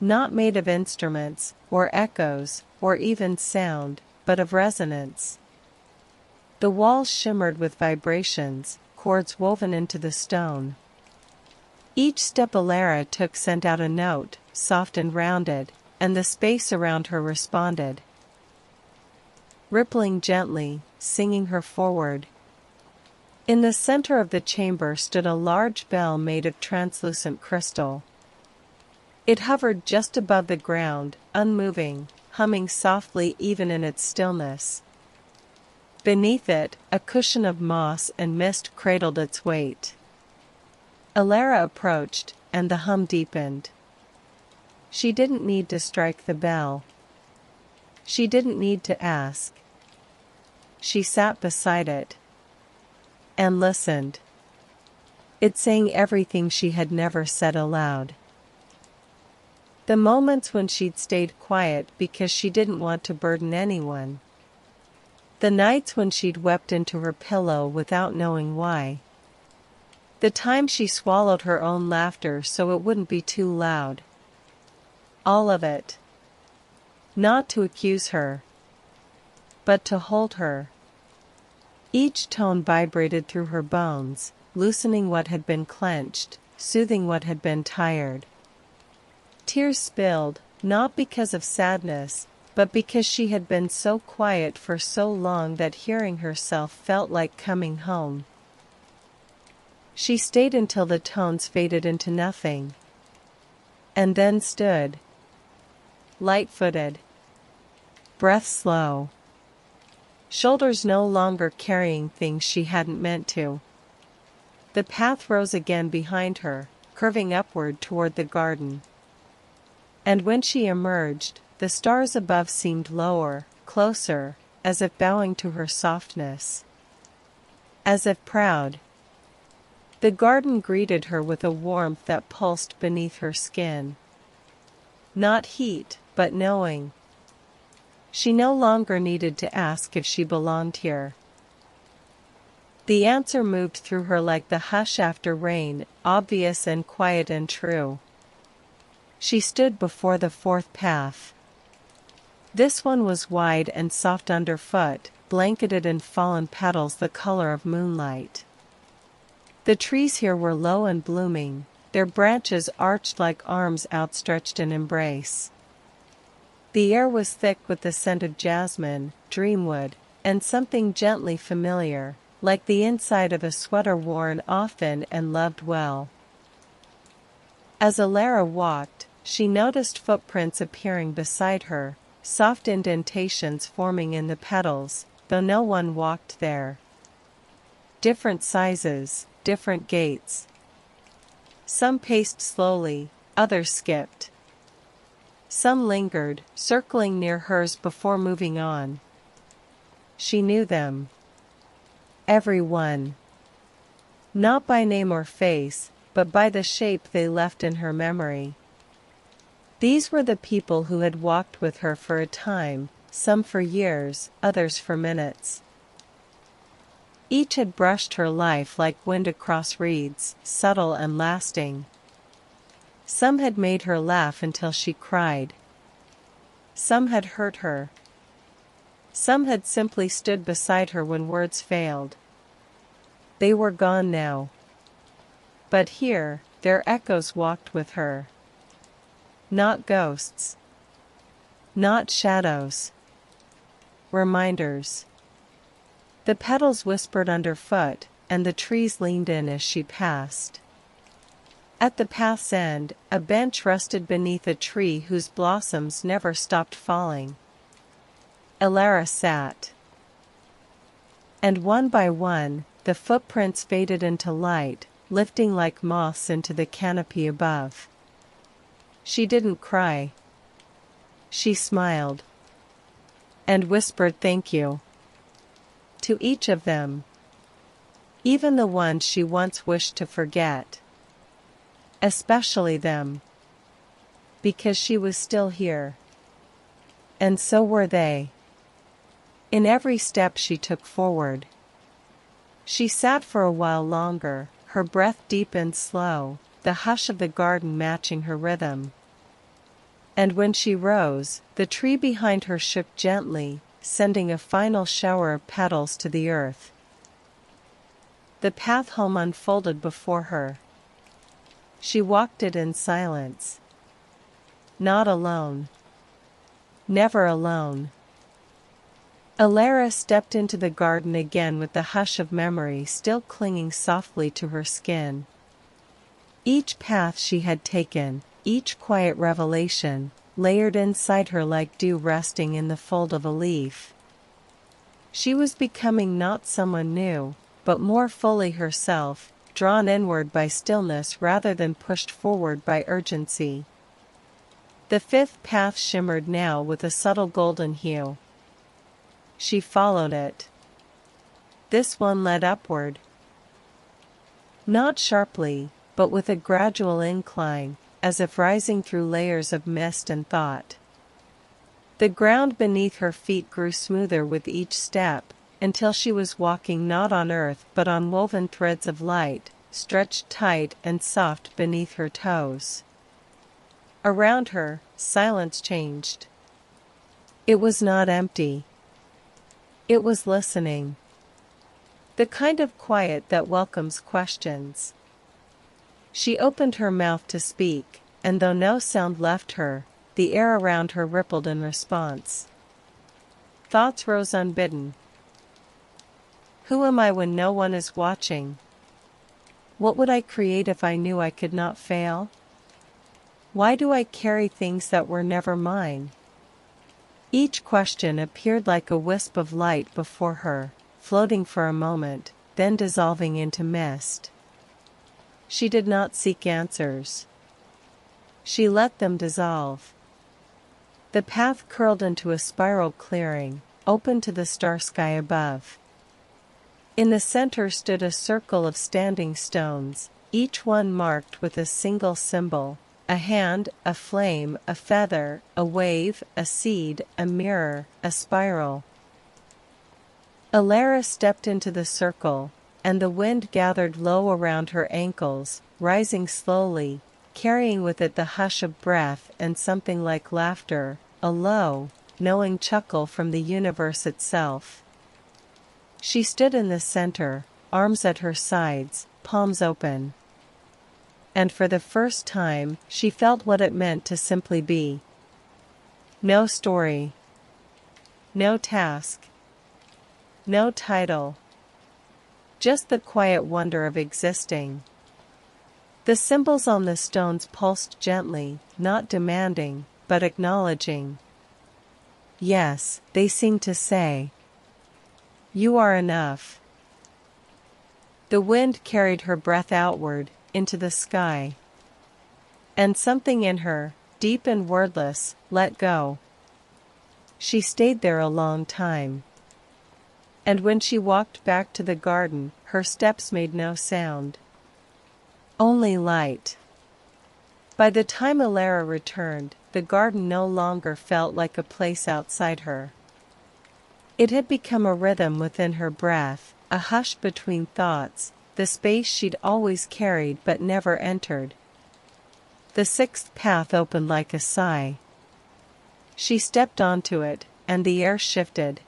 Not made of instruments, or echoes, or even sound, but of resonance. The walls shimmered with vibrations, chords woven into the stone. Each step Elara took sent out a note, soft and rounded, and the space around her responded. Rippling gently, singing her forward. In the center of the chamber stood a large bell made of translucent crystal. It hovered just above the ground, unmoving, humming softly even in its stillness. Beneath it, a cushion of moss and mist cradled its weight. Elara approached, and the hum deepened. She didn't need to strike the bell. She didn't need to ask. She sat beside it. And listened. It sang everything she had never said aloud. The moments when she'd stayed quiet because she didn't want to burden anyone. The nights when she'd wept into her pillow without knowing why. The time she swallowed her own laughter so it wouldn't be too loud. All of it. Not to accuse her, but to hold her. Each tone vibrated through her bones, loosening what had been clenched, soothing what had been tired. Tears spilled, not because of sadness, but because she had been so quiet for so long that hearing herself felt like coming home. She stayed until the tones faded into nothing. And then stood. Light-footed. Breath slow. Shoulders no longer carrying things she hadn't meant to. The path rose again behind her, curving upward toward the garden. And when she emerged, the stars above seemed lower, closer, as if bowing to her softness. As if proud. The garden greeted her with a warmth that pulsed beneath her skin. Not heat, but knowing. She no longer needed to ask if she belonged here. The answer moved through her like the hush after rain, obvious and quiet and true. She stood before the fourth path. This one was wide and soft underfoot, blanketed in fallen petals the color of moonlight. The trees here were low and blooming, their branches arched like arms outstretched in embrace. The air was thick with the scent of jasmine, dreamwood, and something gently familiar, like the inside of a sweater worn often and loved well. As Elara walked, she noticed footprints appearing beside her, soft indentations forming in the petals, though no one walked there. Different sizes, different gaits. Some paced slowly, others skipped. Some lingered, circling near hers before moving on. She knew them. Every one. Not by name or face, but by the shape they left in her memory. These were the people who had walked with her for a time, some for years, others for minutes. Each had brushed her life like wind across reeds, subtle and lasting. Some had made her laugh until she cried. Some had hurt her. Some had simply stood beside her when words failed. They were gone now. But here, their echoes walked with her. Not ghosts. Not shadows. Reminders. The petals whispered underfoot, and the trees leaned in as she passed. At the path's end, a bench rested beneath a tree whose blossoms never stopped falling. Elara sat. And one by one, the footprints faded into light, lifting like moths into the canopy above. She didn't cry. She smiled. And whispered thank you. To each of them. Even the ones she once wished to forget. Especially them. Because she was still here. And so were they. In every step she took forward. She sat for a while longer, her breath deep and slow, the hush of the garden matching her rhythm. And when she rose, the tree behind her shook gently, sending a final shower of petals to the earth. The path home unfolded before her. She walked it in silence. Not alone. Never alone. Elara stepped into the garden again with the hush of memory still clinging softly to her skin. Each path she had taken, each quiet revelation, layered inside her like dew resting in the fold of a leaf. She was becoming not someone new, but more fully herself, drawn inward by stillness rather than pushed forward by urgency. The fifth path shimmered now with a subtle golden hue. She followed it. This one led upward. Not sharply, but with a gradual incline, as if rising through layers of mist and thought. The ground beneath her feet grew smoother with each step, until she was walking not on earth but on woven threads of light, stretched tight and soft beneath her toes. Around her, silence changed. It was not empty. It was listening. The kind of quiet that welcomes questions. She opened her mouth to speak, and though no sound left her, the air around her rippled in response. Thoughts rose unbidden. Who am I when no one is watching? What would I create if I knew I could not fail? Why do I carry things that were never mine? Each question appeared like a wisp of light before her, floating for a moment, then dissolving into mist. She did not seek answers. She let them dissolve. The path curled into a spiral clearing, open to the star sky above. In the center stood a circle of standing stones, each one marked with a single symbol: a hand, a flame, a feather, a wave, a seed, a mirror, a spiral. Elara stepped into the circle, and the wind gathered low around her ankles, rising slowly, carrying with it the hush of breath and something like laughter, a low, knowing chuckle from the universe itself. She stood in the center, arms at her sides, palms open. And for the first time, she felt what it meant to simply be. No story. No task. No title. Just the quiet wonder of existing. The symbols on the stones pulsed gently, not demanding, but acknowledging. Yes, they seemed to say, "You are enough." The wind carried her breath outward, into the sky. And something in her, deep and wordless, let go. She stayed there a long time. And when she walked back to the garden, her steps made no sound. Only light. By the time Elara returned, the garden no longer felt like a place outside her. It had become a rhythm within her breath, a hush between thoughts, the space she'd always carried but never entered. The sixth path opened like a sigh. She stepped onto it, and the air shifted.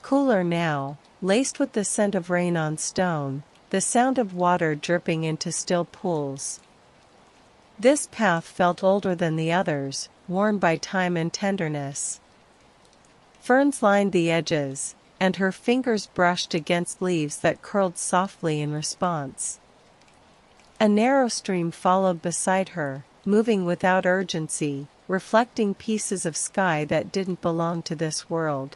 Cooler now, laced with the scent of rain on stone, the sound of water dripping into still pools. This path felt older than the others, worn by time and tenderness. Ferns lined the edges, and her fingers brushed against leaves that curled softly in response. A narrow stream followed beside her, moving without urgency, reflecting pieces of sky that didn't belong to this world.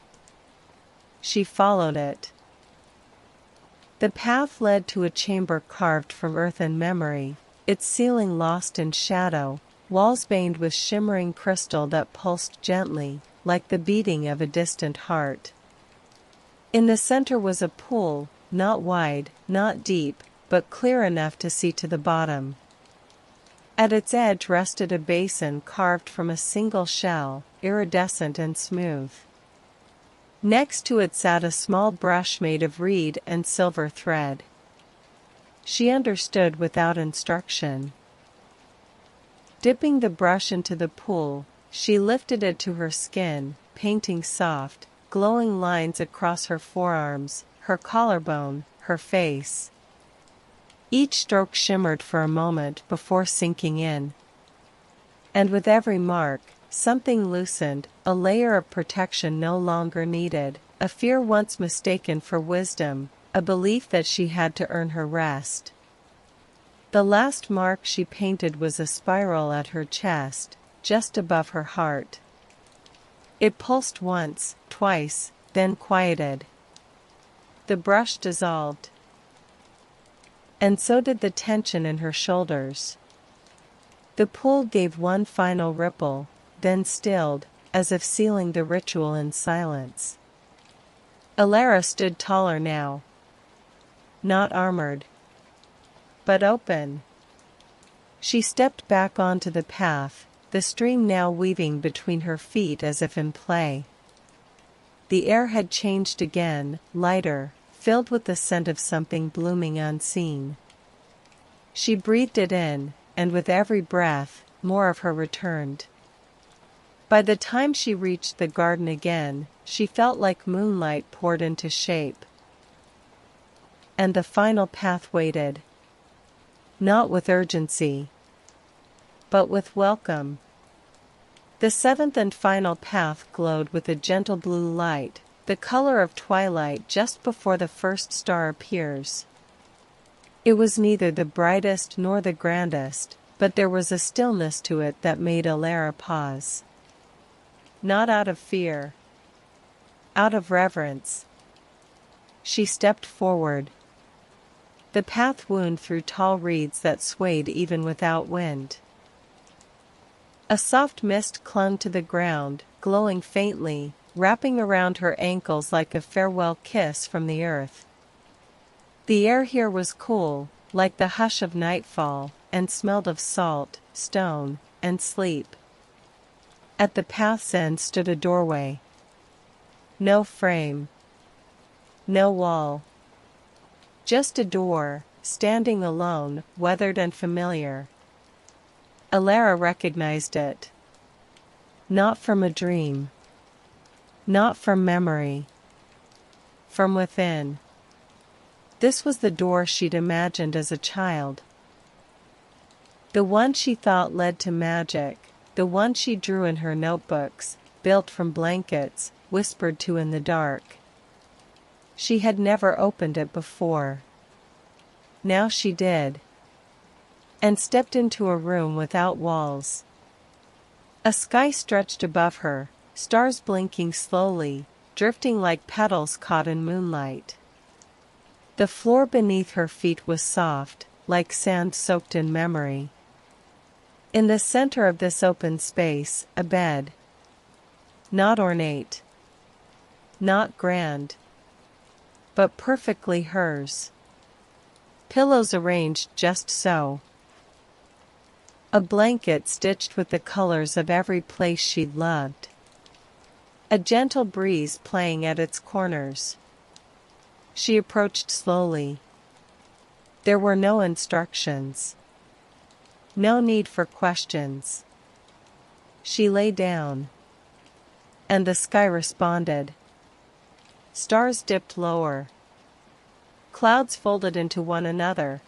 She followed it. The path led to a chamber carved from earth and memory, its ceiling lost in shadow, walls veined with shimmering crystal that pulsed gently, like the beating of a distant heart. In the center was a pool, not wide, not deep, but clear enough to see to the bottom. At its edge rested a basin carved from a single shell, iridescent and smooth. Next to it sat a small brush made of reed and silver thread. She understood without instruction. Dipping the brush into the pool, she lifted it to her skin, painting soft, glowing lines across her forearms, her collarbone, her face. Each stroke shimmered for a moment before sinking in. And with every mark, something loosened, a layer of protection no longer needed, a fear once mistaken for wisdom, a belief that she had to earn her rest. The last mark she painted was a spiral at her chest, just above her heart. It pulsed once, twice, then quieted. The brush dissolved. And so did the tension in her shoulders. The pool gave one final ripple, then stilled, as if sealing the ritual in silence. Elara stood taller now. Not armored, but open. She stepped back onto the path, the stream now weaving between her feet as if in play. The air had changed again, lighter, filled with the scent of something blooming unseen. She breathed it in, and with every breath, more of her returned. By the time she reached the garden again, she felt like moonlight poured into shape. And the final path waited. Not with urgency, but with welcome. The seventh and final path glowed with a gentle blue light, the color of twilight just before the first star appears. It was neither the brightest nor the grandest, but there was a stillness to it that made Elara pause. Not out of fear. Out of reverence. She stepped forward. The path wound through tall reeds that swayed even without wind. A soft mist clung to the ground, glowing faintly, wrapping around her ankles like a farewell kiss from the earth. The air here was cool, like the hush of nightfall, and smelled of salt, stone, and sleep. At the path's end stood a doorway. No frame. No wall. Just a door, standing alone, weathered and familiar. Elara recognized it. Not from a dream. Not from memory. From within. This was the door she'd imagined as a child. The one she thought led to magic, the one she drew in her notebooks, built from blankets, whispered to in the dark. She had never opened it before. Now she did. And stepped into a room without walls. A sky stretched above her, stars blinking slowly, drifting like petals caught in moonlight. The floor beneath her feet was soft, like sand soaked in memory. In the center of this open space, a bed. Not ornate. Not grand. But perfectly hers. Pillows arranged just so. A blanket stitched with the colors of every place she'd loved. A gentle breeze playing at its corners. She approached slowly. There were no instructions. No need for questions. She lay down. And the sky responded. Stars dipped lower. Clouds folded into one another.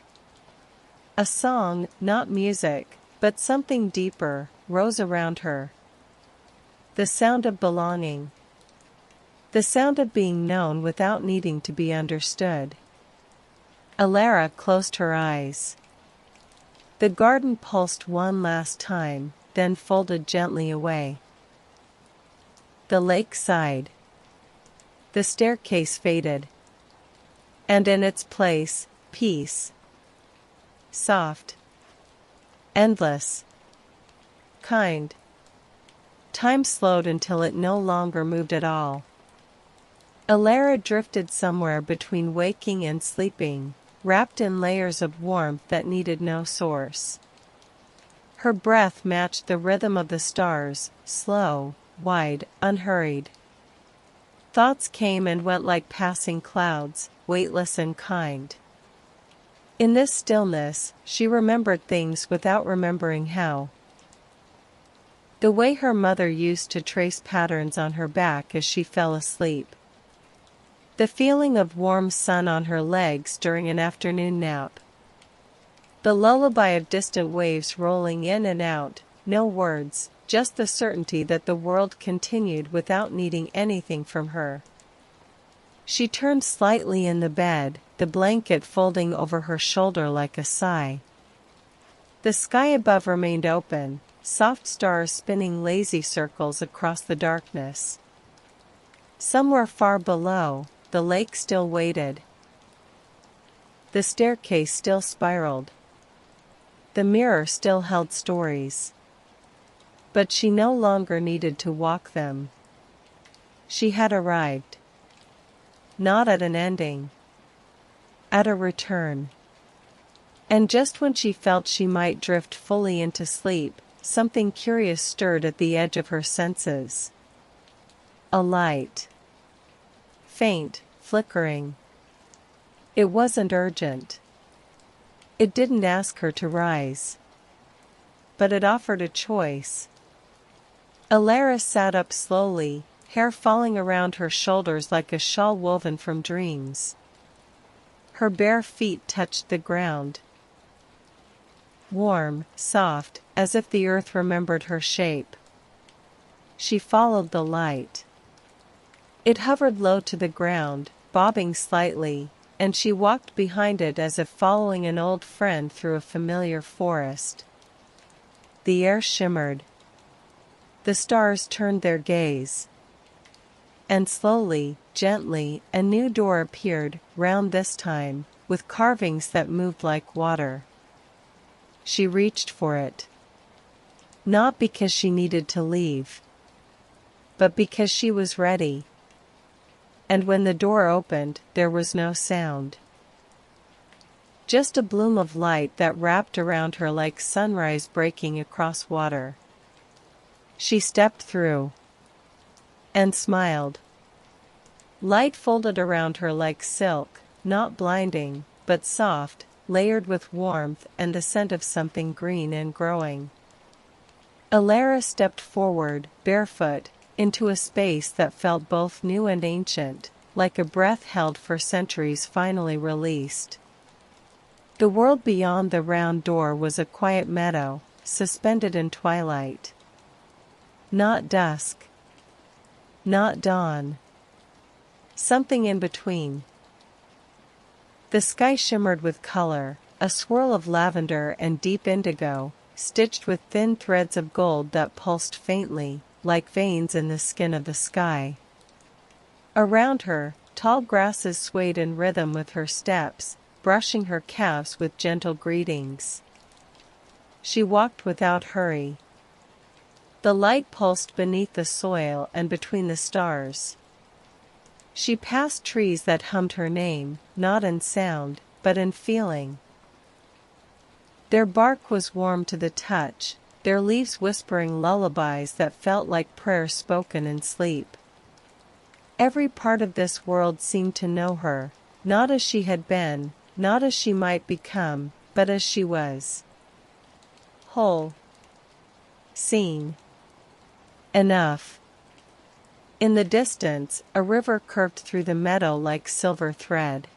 A song, not music, but something deeper, rose around her. The sound of belonging. The sound of being known without needing to be understood. Elara closed her eyes. The garden pulsed one last time, then folded gently away. The lake sighed. The staircase faded. And in its place, peace. Soft. Endless. Kind. Time slowed until it no longer moved at all. Elara drifted somewhere between waking and sleeping, wrapped in layers of warmth that needed no source. Her breath matched the rhythm of the stars, slow, wide, unhurried. Thoughts came and went like passing clouds, weightless and kind. In this stillness, she remembered things without remembering how. The way her mother used to trace patterns on her back as she fell asleep. The feeling of warm sun on her legs during an afternoon nap. The lullaby of distant waves rolling in and out, no words, just the certainty that the world continued without needing anything from her. She turned slightly in the bed, the blanket folding over her shoulder like a sigh. The sky above remained open, soft stars spinning lazy circles across the darkness. Somewhere far below, the lake still waited. The staircase still spiraled. The mirror still held stories. But she no longer needed to walk them. She had arrived. Not at an ending. At a return. And just when she felt she might drift fully into sleep, something curious stirred at the edge of her senses. A light. Faint, flickering. It wasn't urgent. It didn't ask her to rise. But it offered a choice. Elara sat up slowly, hair falling around her shoulders like a shawl woven from dreams. Her bare feet touched the ground. Warm, soft, as if the earth remembered her shape. She followed the light. It hovered low to the ground, bobbing slightly, and she walked behind it as if following an old friend through a familiar forest. The air shimmered. The stars turned their gaze. And slowly, gently, a new door appeared, round this time, with carvings that moved like water. She reached for it. Not because she needed to leave, but because she was ready. And when the door opened, there was no sound. Just a bloom of light that wrapped around her like sunrise breaking across water. She stepped through. And smiled. Light folded around her like silk, not blinding, but soft, layered with warmth and the scent of something green and growing. Elara stepped forward, barefoot, into a space that felt both new and ancient, like a breath held for centuries finally released. The world beyond the round door was a quiet meadow, suspended in twilight. Not dusk. Not dawn. Something in between. The sky shimmered with color, a swirl of lavender and deep indigo, stitched with thin threads of gold that pulsed faintly, like veins in the skin of the sky. Around her, tall grasses swayed in rhythm with her steps, brushing her calves with gentle greetings. She walked without hurry. The light pulsed beneath the soil and between the stars. She passed trees that hummed her name, not in sound, but in feeling. Their bark was warm to the touch, their leaves whispering lullabies that felt like prayers spoken in sleep. Every part of this world seemed to know her, not as she had been, not as she might become, but as she was. Whole. Seen. Enough. In the distance, a river curved through the meadow like silver thread.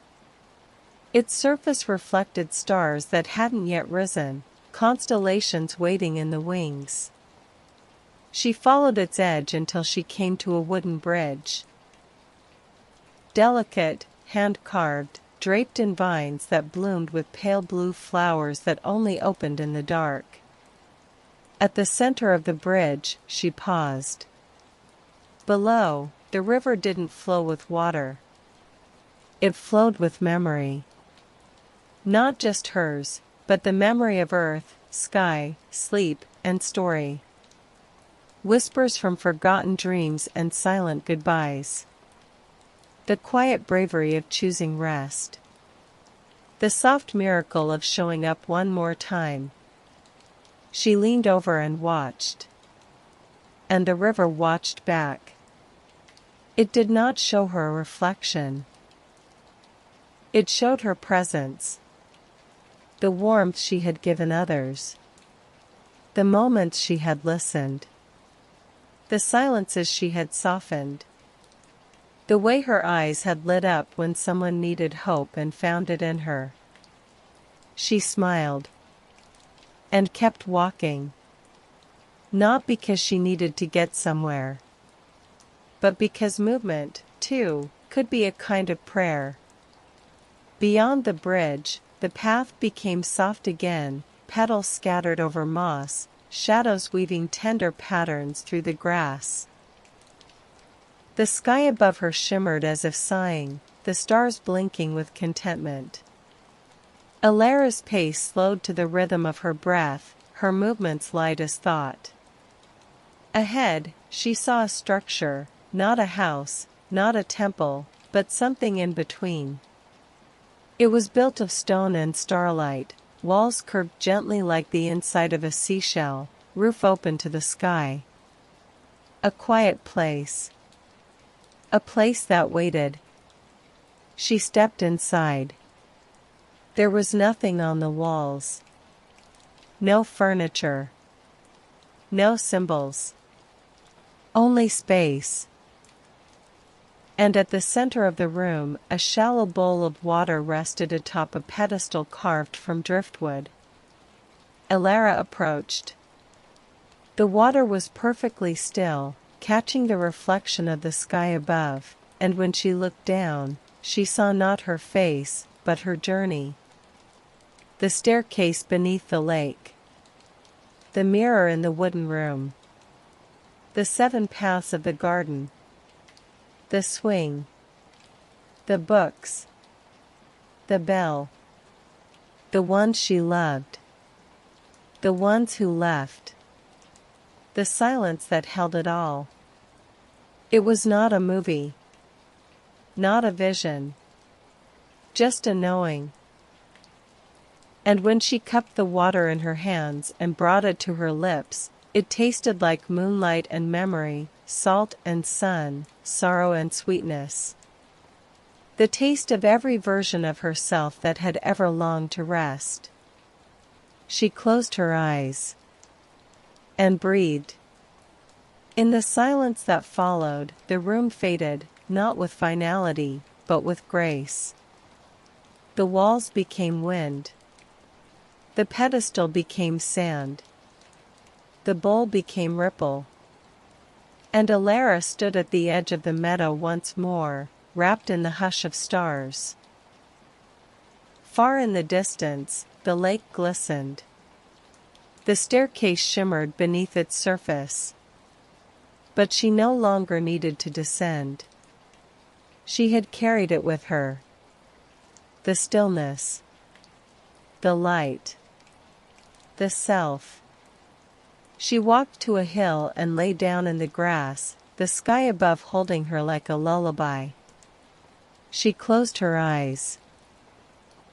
Its surface reflected stars that hadn't yet risen, constellations waiting in the wings. She followed its edge until she came to a wooden bridge. Delicate, hand-carved, draped in vines that bloomed with pale blue flowers that only opened in the dark. At the center of the bridge, she paused. Below, the river didn't flow with water. It flowed with memory. Not just hers, but the memory of earth, sky, sleep, and story. Whispers from forgotten dreams and silent goodbyes. The quiet bravery of choosing rest. The soft miracle of showing up one more time. She leaned over and watched. And the river watched back. It did not show her a reflection. It showed her presence. The warmth she had given others. The moments she had listened. The silences she had softened. The way her eyes had lit up when someone needed hope and found it in her. She smiled. And kept walking. Not because she needed to get somewhere. But because movement, too, could be a kind of prayer. Beyond the bridge, the path became soft again, petals scattered over moss, shadows weaving tender patterns through the grass. The sky above her shimmered as if sighing, the stars blinking with contentment. Elara's pace slowed to the rhythm of her breath, her movements light as thought. Ahead, she saw a structure, not a house, not a temple, but something in between. It was built of stone and starlight, walls curved gently like the inside of a seashell, roof open to the sky. A quiet place. A place that waited. She stepped inside. There was nothing on the walls. No furniture. No symbols. Only space. And at the center of the room, a shallow bowl of water rested atop a pedestal carved from driftwood. Elara approached. The water was perfectly still, catching the reflection of the sky above, and when she looked down, she saw not her face, but her journey. The staircase beneath the lake. The mirror in the wooden room. The 7 paths of the garden. The swing. The books. The bell. The ones she loved. The ones who left. The silence that held it all. It was not a movie. Not a vision. Just a knowing. And when she cupped the water in her hands and brought it to her lips, it tasted like moonlight and memory, salt and sun, sorrow and sweetness. The taste of every version of herself that had ever longed to rest. She closed her eyes and breathed. In the silence that followed, the room faded, not with finality, but with grace. The walls became wind. The pedestal became sand. The bowl became ripple. And Elara stood at the edge of the meadow once more, wrapped in the hush of stars. Far in the distance, the lake glistened. The staircase shimmered beneath its surface. But she no longer needed to descend. She had carried it with her. The stillness. The light. The self. She walked to a hill and lay down in the grass, the sky above holding her like a lullaby. She closed her eyes.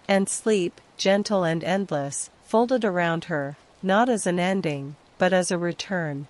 And sleep, gentle and endless, folded around her, not as an ending, but as a return.